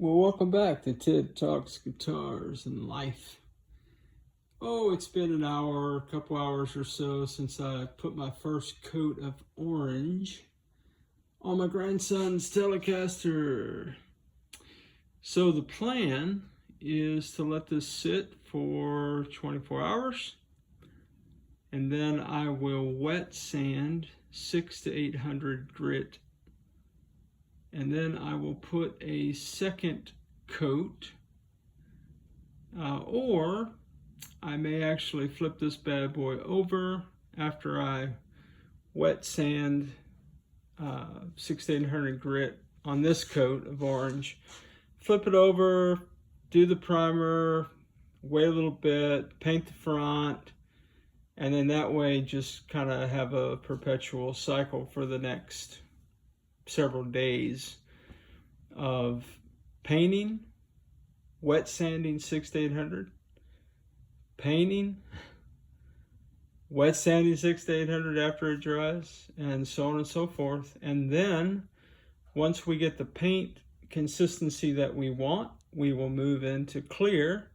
Well, welcome back to Ted Talks Guitars and Life. Oh, it's been an hour, a couple hours or so since I put my first coat of orange on my grandson's Telecaster. So the plan is to let this sit for 24 hours, and then I will wet sand 600 to 800 grit, and then I will put a second coat, or I may actually flip this bad boy over after I wet sand 600 to 800 grit on this coat of orange. Flip it over, do the primer, wait a little bit, paint the front, and then that way just kind of have a perpetual cycle for the next several days of painting, wet sanding 600 to 800, painting, wet sanding 600 to 800 after it dries, and so on and so forth. And then once we get the paint consistency that we want, we will move into clear,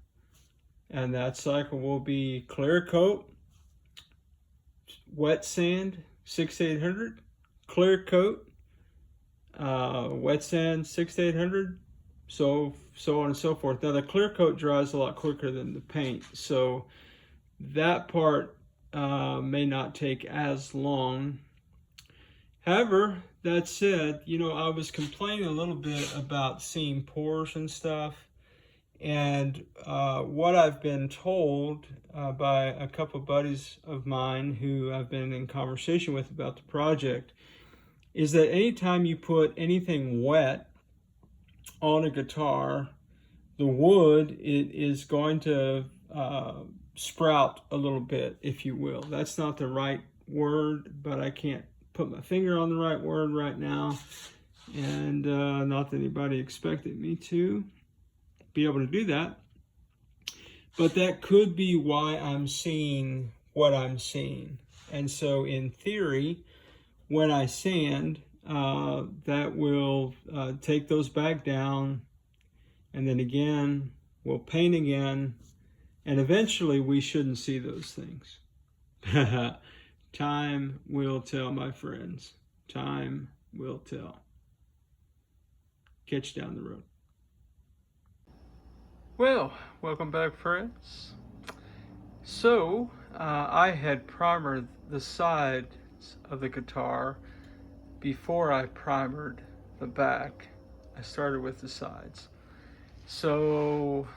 and that cycle will be clear coat, wet sand 600 to 800, clear coat, wet sand 600 to 800, so on and so forth. Now the clear coat dries a lot quicker than the paint, so that part may not take as long. However, that said, you know, I was complaining a little bit about seeing pores and stuff, and what I've been told by a couple buddies of mine who I've been in conversation with about the project is that anytime you put anything wet on a guitar, the wood, it is going to sprout a little bit, if you will. That's not the right word, but I can't put my finger on the right word right now, and not that anybody expected me to be able to do that, but that could be why I'm seeing what I'm seeing. And so in theory, when I sand, that will take those back down, and then again we'll paint again, and eventually we shouldn't see those things. Time will tell, my friends. Time will tell. Catch you down the road. Well, welcome back, friends. So I had primered the sides of the guitar before I primered the back. I started with the sides. So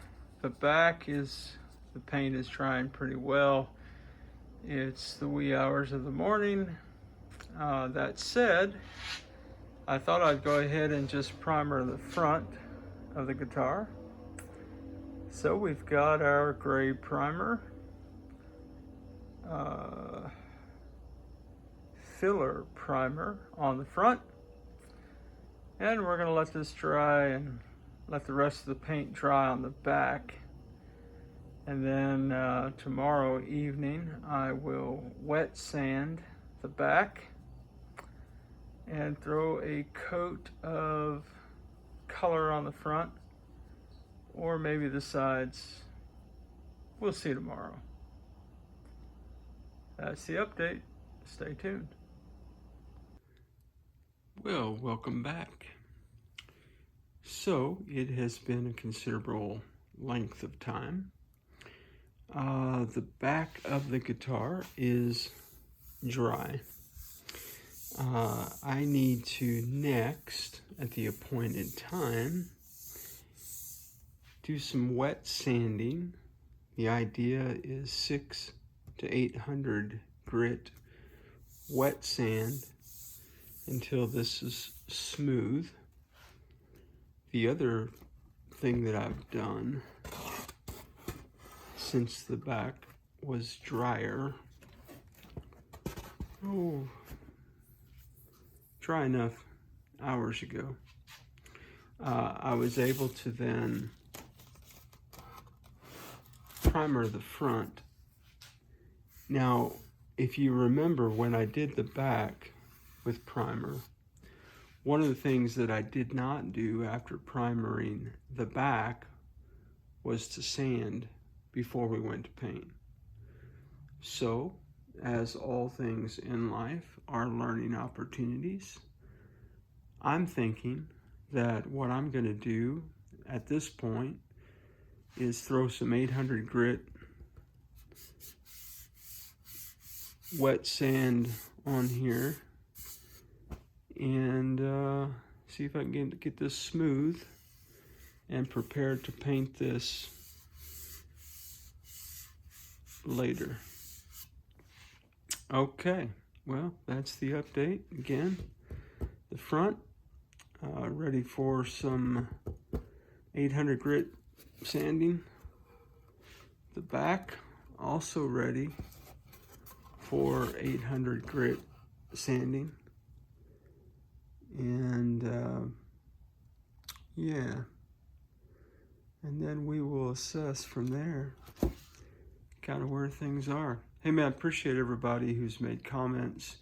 the back the paint is drying pretty well. It's the wee hours of the morning. That said, I thought I'd go ahead and just primer the front of the guitar. So we've got our gray primer, filler primer on the front, and we're going to let this dry and let the rest of the paint dry on the back. And then tomorrow evening I will wet sand the back and throw a coat of color on the front, or maybe the sides. We'll see tomorrow. That's the update. Stay tuned. Well, welcome back. So it has been a considerable length of time. The back of the guitar is dry. I need to next, at the appointed time, do some wet sanding. The idea is 600 to 800 grit wet sand until this is smooth. The other thing that I've done since the back was drier, dry enough hours ago, I was able to then primer the front. Now, if you remember when I did the back with primer, one of the things that I did not do after primering the back was to sand before we went to paint. So, as all things in life are learning opportunities, I'm thinking that what I'm going to do at this point is throw some 800 grit wet sand on here and see if I can get this smooth and prepared to paint this later. Okay, well, that's the update. Again, the front, ready for some 800 grit sanding. The back, also ready for 800 grit sanding. And yeah, and then we will assess from there kind of where things are. Hey man, I appreciate everybody who's made comments,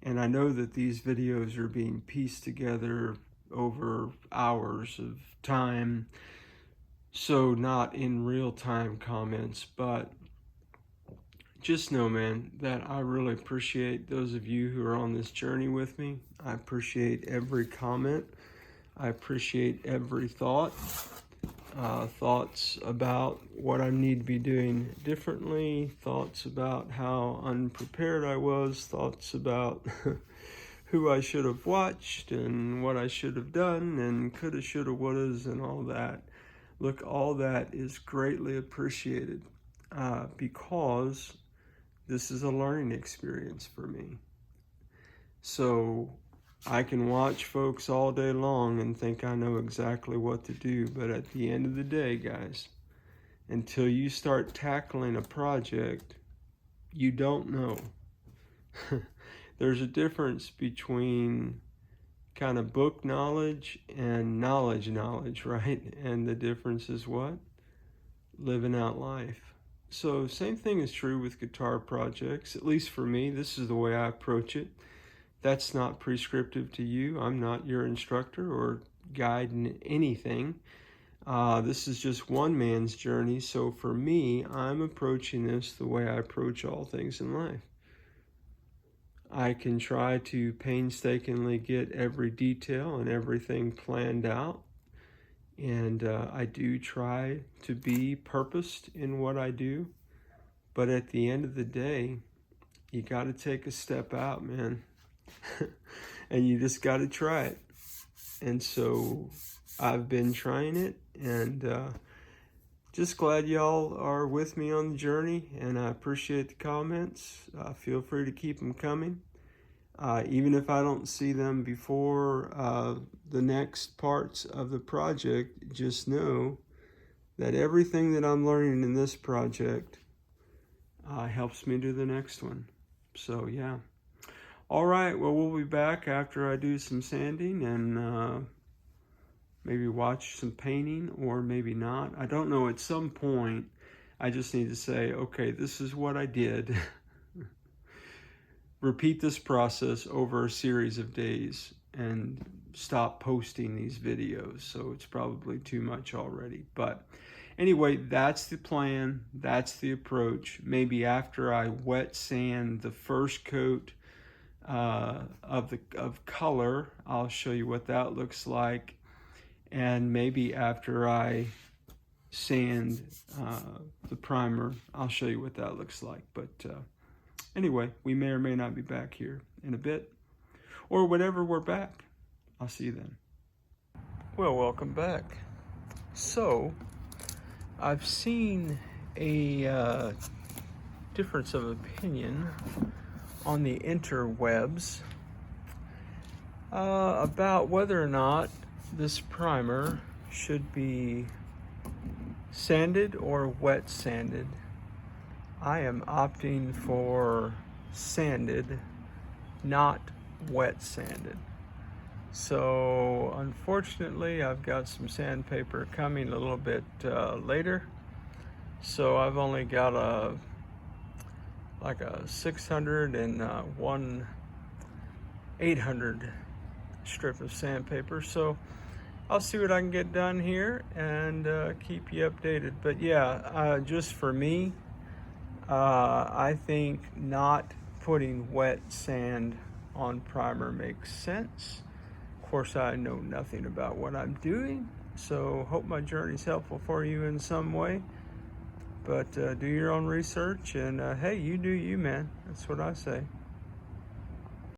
and I know that these videos are being pieced together over hours of time, so not in real-time comments, but just know, man, that I really appreciate those of you who are on this journey with me. I appreciate every comment. I appreciate every thought. Thoughts about what I need to be doing differently, thoughts about how unprepared I was, thoughts about who I should have watched and what I should have done and coulda, shoulda, wouldas and all that. Look, all that is greatly appreciated because this is a learning experience for me. So I can watch folks all day long and think I know exactly what to do, but at the end of the day, guys, until you start tackling a project, you don't know. There's a difference between kind of book knowledge and knowledge, right? And the difference is what? Living out life. So same thing is true with guitar projects, at least for me. This is the way I approach it. That's not prescriptive to you. I'm not your instructor or guide in anything. This is just one man's journey. So for me, I'm approaching this the way I approach all things in life. I can try to painstakingly get every detail and everything planned out. And I do try to be purposed in what I do. But at the end of the day, you got to take a step out, man. And you just got to try it. And so I've been trying it, and just glad y'all are with me on the journey, and I appreciate the comments. Feel free to keep them coming. Even if I don't see them before the next parts of the project, just know that everything that I'm learning in this project helps me do the next one. So yeah. All right, well, we'll be back after I do some sanding and maybe watch some painting, or maybe not. I don't know. At some point, I just need to say, okay, this is what I did. Repeat this process over a series of days and stop posting these videos. So it's probably too much already. But anyway, that's the plan. That's the approach. Maybe after I wet sand the first coat of color, I'll show you what that looks like, and maybe after I sand the primer, I'll show you what that looks like. But anyway, we may or may not be back here in a bit, or whenever we're back. I'll see you then. Well, welcome back. So I've seen a difference of opinion on the interwebs about whether or not this primer should be sanded or wet sanded. I am opting for sanded, not wet sanded. So unfortunately, I've got some sandpaper coming a little bit later. So I've only got a 600 and one 800 strip of sandpaper. So I'll see what I can get done here and keep you updated. But yeah, just for me, I think not putting wet sand on primer makes sense. Of course, I know nothing about what I'm doing, so hope my journey's helpful for you in some way. But do your own research, and hey, you do you, man. That's what I say.